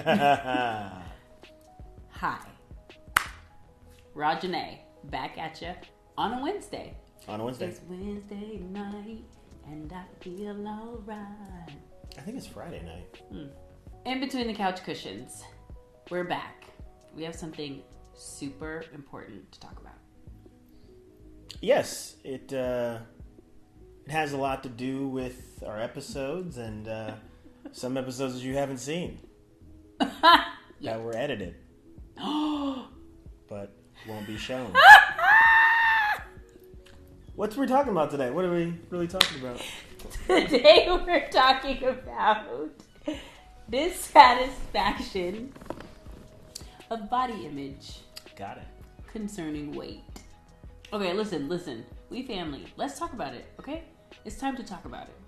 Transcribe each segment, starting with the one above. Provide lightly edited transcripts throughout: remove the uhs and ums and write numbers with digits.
Hi. Rajane, back at you on a Wednesday. On a Wednesday. It's Wednesday night, and I feel alright. I think it's Friday night. In between the couch cushions, we're back. We have something super important to talk about. Yes, it has a lot to do with our episodes and some episodes that you haven't seen that were edited, but won't be shown. What we're talking about today? What are we really talking about? Today we're talking about dissatisfaction of body image. Got it. Concerning weight. Okay, listen. We family. Let's talk about it, okay? It's time to talk about it,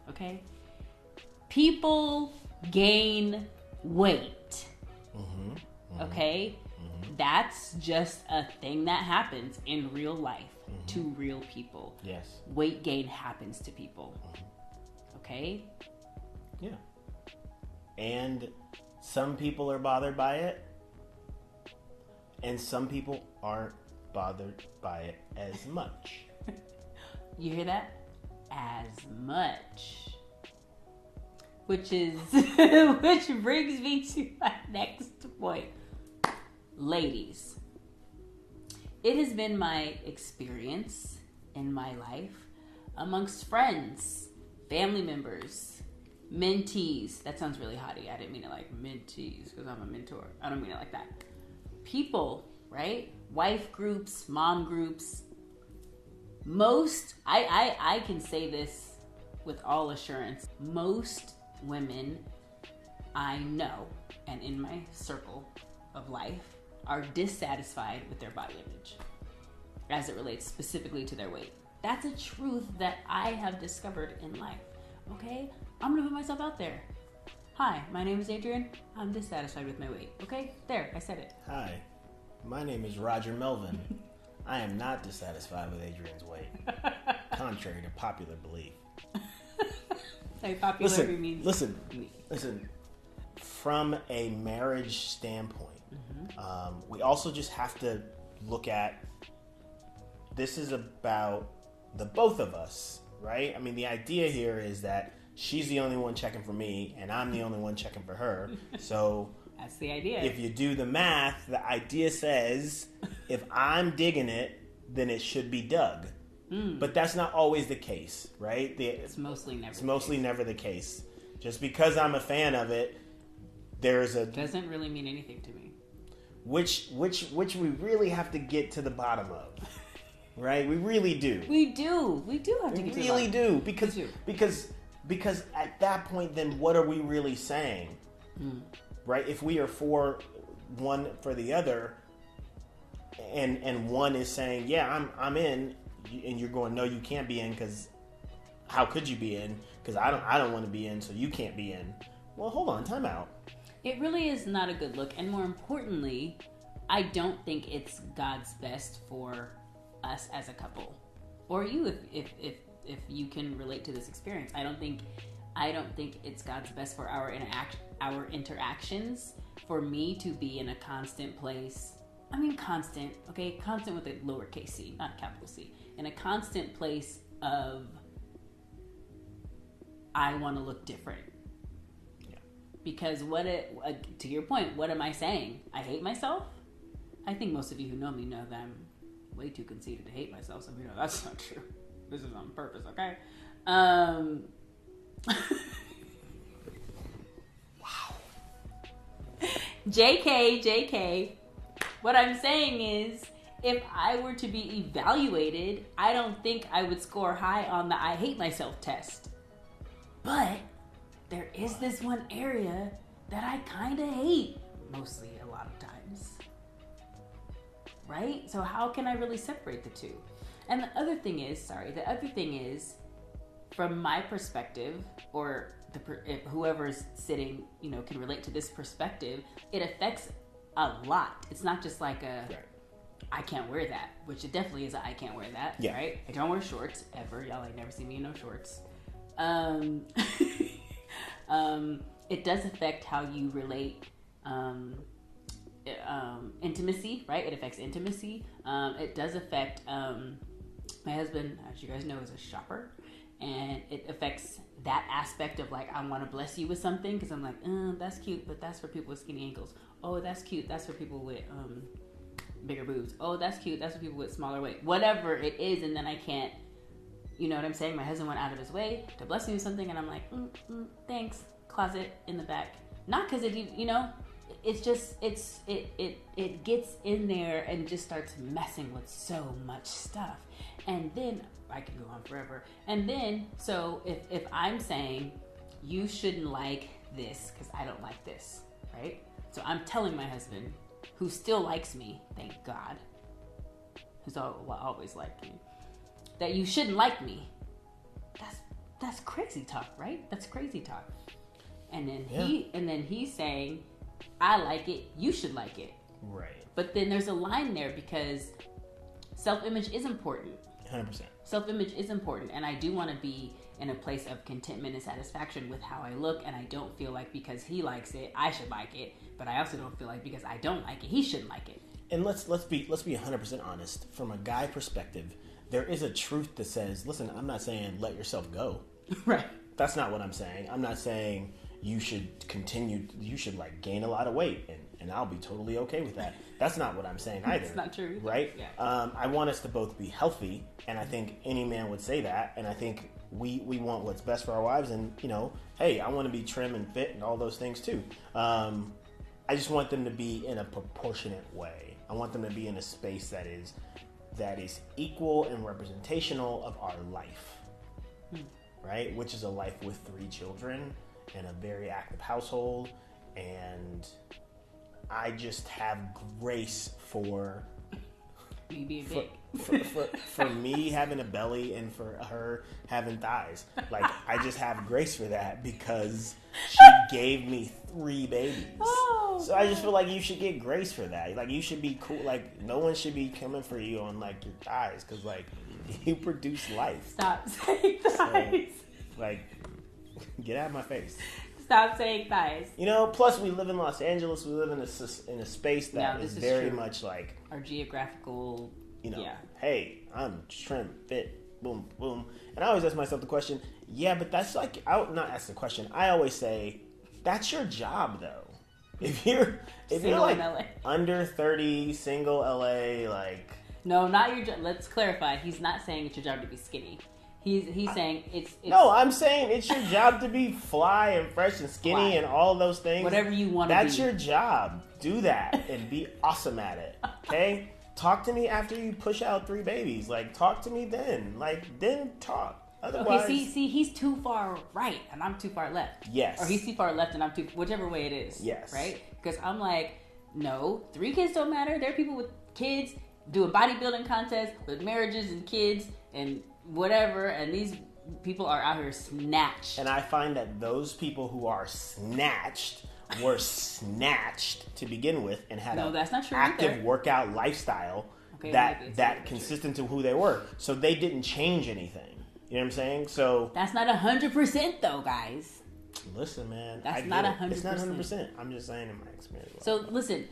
okay? People gain weight, okay? That's just a thing that happens in real life to real people. Yes. Weight gain happens to people, okay? Yeah. And some people are bothered by it, and some people aren't bothered by it as much. You hear that? As much. Which is, which brings me to my next point. Ladies, it has been my experience in my life amongst friends, family members, mentees. That sounds really haughty. I didn't mean it like mentees because I'm a mentor. I don't mean it like that. People, right? Wife groups, mom groups. Most, I can say this with all assurance. Most women I know and in my circle of life are dissatisfied with their body image as it relates specifically to their weight. That's a truth that I have discovered in life. Okay? I'm gonna put myself out there. Hi, my name is Adrian. I'm dissatisfied with my weight. Okay? There, I said it. Hi, my name is Roger Melvin. I am not dissatisfied with Adrian's weight, contrary to popular belief. Like popular means listen. From a marriage standpoint, we also just have to look at, this is about the both of us, right? I mean, the idea here is that she's the only one checking for me, and I'm the only one checking for her. So that's the idea. If you do the math, the idea says if I'm digging it, then it should be dug. But that's not always the case, right? It's mostly never the case. Just because I'm a fan of it, doesn't really mean anything to me. Which we really have to get to the bottom of, right? We really do. We do have to get to the bottom. We really do because at that point, then what are we really saying, right? If we are for one for the other, and one is saying, yeah, I'm in. And you're going, no, you can't be in because how could you be in? Because I don't want to be in, so you can't be in. Well, hold on, time out. It really is not a good look, and more importantly, I don't think it's God's best for us as a couple, or you if you can relate to this experience. I don't think it's God's best for our interactions. For me to be in a constant place. I mean, constant, okay? Constant with a lowercase c, not capital C. In a constant place of, I want to look different. Yeah. Because to your point, what am I saying? I hate myself? I think most of you who know me know that I'm way too conceited to hate myself, so that's not true. This is on purpose, okay? Wow. JK. What I'm saying is, if I were to be evaluated, I don't think I would score high on the I hate myself test. But there is this one area that I kind of hate, mostly a lot of times. Right? So how can I really separate the two? And the other thing is, from my perspective, or if whoever's sitting, can relate to this perspective, it affects a lot. It's not just like I can't wear that, which it definitely is I can't wear that, right? I don't wear shorts ever. Y'all ain't never seen me in no shorts. it does affect how you relate. Intimacy, right? It affects intimacy. It does affect. My husband, as you guys know, is a shopper, and it affects that aspect of like, I want to bless you with something because I'm like, that's cute, but that's for people with skinny ankles. Oh, that's cute, that's for people with bigger boobs. Oh, that's cute, that's for people with smaller weight. Whatever it is, and then I can't. You know what I'm saying? My husband went out of his way to bless me with something, and I'm like, thanks. Closet in the back. Not because it, it's just it gets in there and just starts messing with so much stuff. And then I can go on forever. And then so if I'm saying you shouldn't like this because I don't like this, right? So I'm telling my husband, who still likes me, thank God, who's always liked me, that you shouldn't like me. That's crazy talk, right? That's crazy talk. And then he's saying, I like it, you should like it. Right. But then there's a line there because self-image is important. 100%. Self-image is important, and I do want to be in a place of contentment and satisfaction with how I look, and I don't feel like because he likes it, I should like it, but I also don't feel like because I don't like it, he shouldn't like it. And let's be 100% honest. From a guy perspective, there is a truth that says, listen, I'm not saying let yourself go. Right. That's not what I'm saying. I'm not saying you should like gain a lot of weight and I'll be totally okay with that. That's not what I'm saying either. It's not true. Right? Yeah. I want us to both be healthy, and I think any man would say that, and I think we want what's best for our wives, and hey, I want to be trim and fit and all those things too. I just want them to be in a proportionate way. I want them to be in a space that is equal and representational of our life. Right? Which is a life with 3 children and a very active household, and I just have grace for me being big. for me having a belly and for her having thighs. Like, I just have grace for that because she gave me 3 babies. Oh, so I just feel like you should get grace for that. Like, you should be cool. Like, no one should be coming for you on like your thighs because like you produce life. Stop saying thighs. So, like, get out of my face. Stop saying thighs. Plus we live in Los Angeles. We live in a space that is very true. much like our geographical. Yeah. Hey, I'm trim, fit, boom, boom. And I always ask myself the question, yeah, but that's like, I would not ask the question. I always say, that's your job though. If you're like under 30, single LA, like. No, not your job. Let's clarify. He's not saying it's your job to be skinny. He's saying it's. No, I'm saying it's your job to be fly and fresh and skinny and all those things. Whatever you want to be. That's your job. Do that and be awesome at it. Okay? Talk to me after you push out 3 babies. Like, talk to me then. Like, then talk. Otherwise. Okay, see, he's too far right and I'm too far left. Yes. Or he's too far left and I'm too, whichever way it is. Yes. Right? Because I'm like, no, 3 kids don't matter. There are people with kids doing bodybuilding contests with marriages and kids and whatever, and these people are out here snatched. And I find that those people who are snatched were snatched to begin with and had that's not true active either. Workout lifestyle that consistent to who they were. So they didn't change anything. You know what I'm saying? So that's not 100% though, guys. Listen, man. That's not 100%. It's not 100%. I'm just saying in my experience. So listen,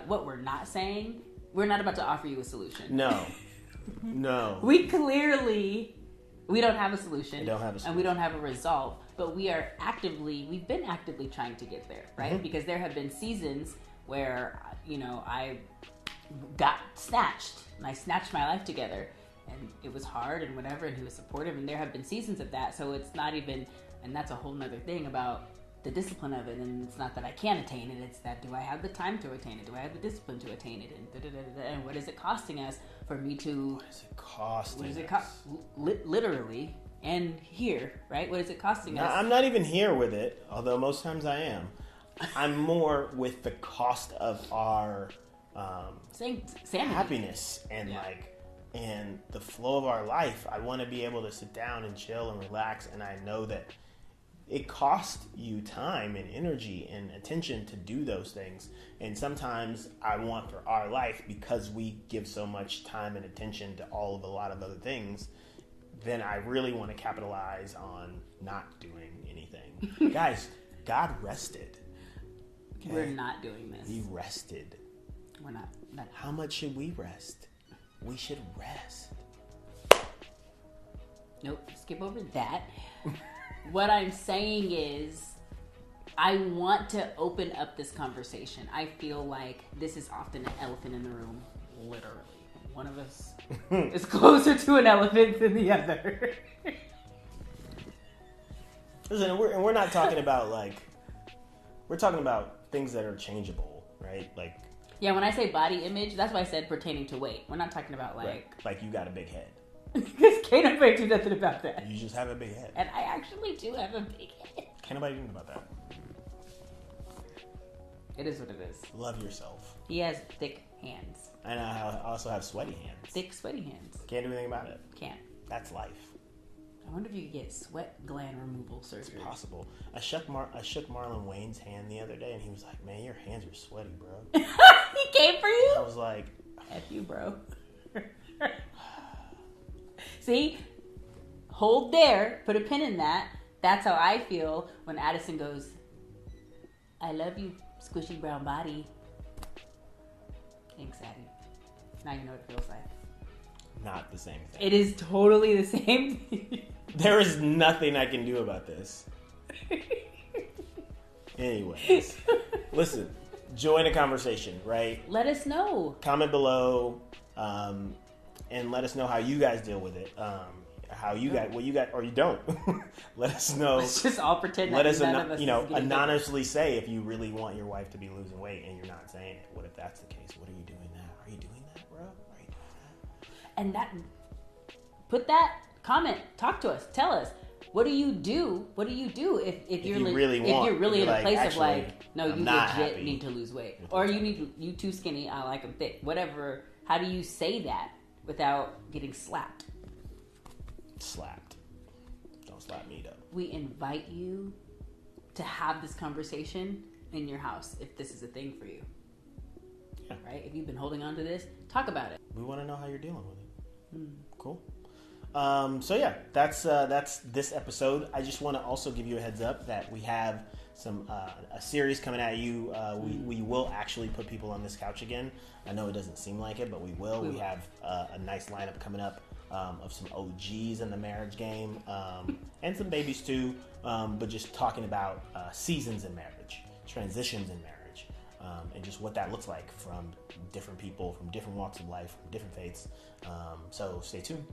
what we're not saying, we're not about to offer you a solution. No. No. We don't have a solution. And we don't have a result, but we've been actively trying to get there, right? Mm-hmm. Because there have been seasons where, I got snatched and I snatched my life together and it was hard and whatever, and he was supportive, and there have been seasons of that. So it's not even, and that's a whole nother thing about the discipline of it, and it's not that I can't attain it, it's that do I have the time to attain it? Do I have the discipline to attain it? And what is it costing us for me to... What is it costing us? Literally, and here, right? What is it costing us? I'm not even here with it, although most times I am. I'm more with the cost of our happiness and and the flow of our life. I want to be able to sit down and chill and relax, and I know that it costs you time and energy and attention to do those things. And sometimes I want for our life, because we give so much time and attention to a lot of other things, then I really want to capitalize on not doing anything. Guys, God rested. Okay? We're not doing this. He rested. We're not. How much should we rest? We should rest. Nope, skip over that. What I'm saying is, I want to open up this conversation. I feel like this is often an elephant in the room, literally. One of us is closer to an elephant than the other. Listen, we're not talking about we're talking about things that are changeable, right? Like, yeah, when I say body image, that's why I said pertaining to weight. We're not talking about like you got a big head. Because can't nobody do nothing about that. You just have a big head. And I actually do have a big head. Can't nobody do anything about that. It is what it is. Love yourself. He has thick hands. And I also have sweaty hands. Thick, sweaty hands. Can't do anything about it. Can't. That's life. I wonder if you could get sweat gland removal surgery. It's possible. I shook Marlon Wayne's hand the other day, and he was like, "Man, your hands are sweaty, bro." He came for you? I was like, F you, bro. See? Hold there. Put a pin in that. That's how I feel when Addison goes, "I love you, squishy brown body." Thanks, Addie. Now you know what it feels like. Not the same thing. It is totally the same thing. There is nothing I can do about this. Anyways, listen, join the conversation, right? Let us know. Comment below, and let us know how you guys deal with it. How you guys, what you got, or you don't. Let us know. Let's just all pretend. Let that us, none of us is anonymously say if you really want your wife to be losing weight and you're not saying it. What if that's the case? What are you doing now? Are you doing that, bro? Are you doing that? And that, put that comment. Talk to us. Tell us. What do you do? What do you do if you're really in a place of actually, no, I'm you not legit happy need to lose weight, or you too skinny. I like them thick. Whatever. How do you say that without getting slapped? Slapped. Don't slap me though. We invite you to have this conversation in your house if this is a thing for you. Yeah. Right? If you've been holding on to this, talk about it. We want to know how you're dealing with it. Cool. So yeah, that's this episode. I just want to also give you a heads up that we have some a series coming at you. We will actually put people on this couch again. I know it doesn't seem like it, but we will. We have a nice lineup coming up of some OGs in the marriage game and some babies too. But just talking about seasons in marriage, transitions in marriage, and just what that looks like from different people, from different walks of life, from different faiths. So stay tuned.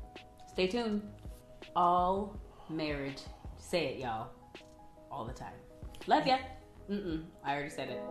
Stay tuned. All marriage. Say it, y'all. All the time. Love ya. I already said it.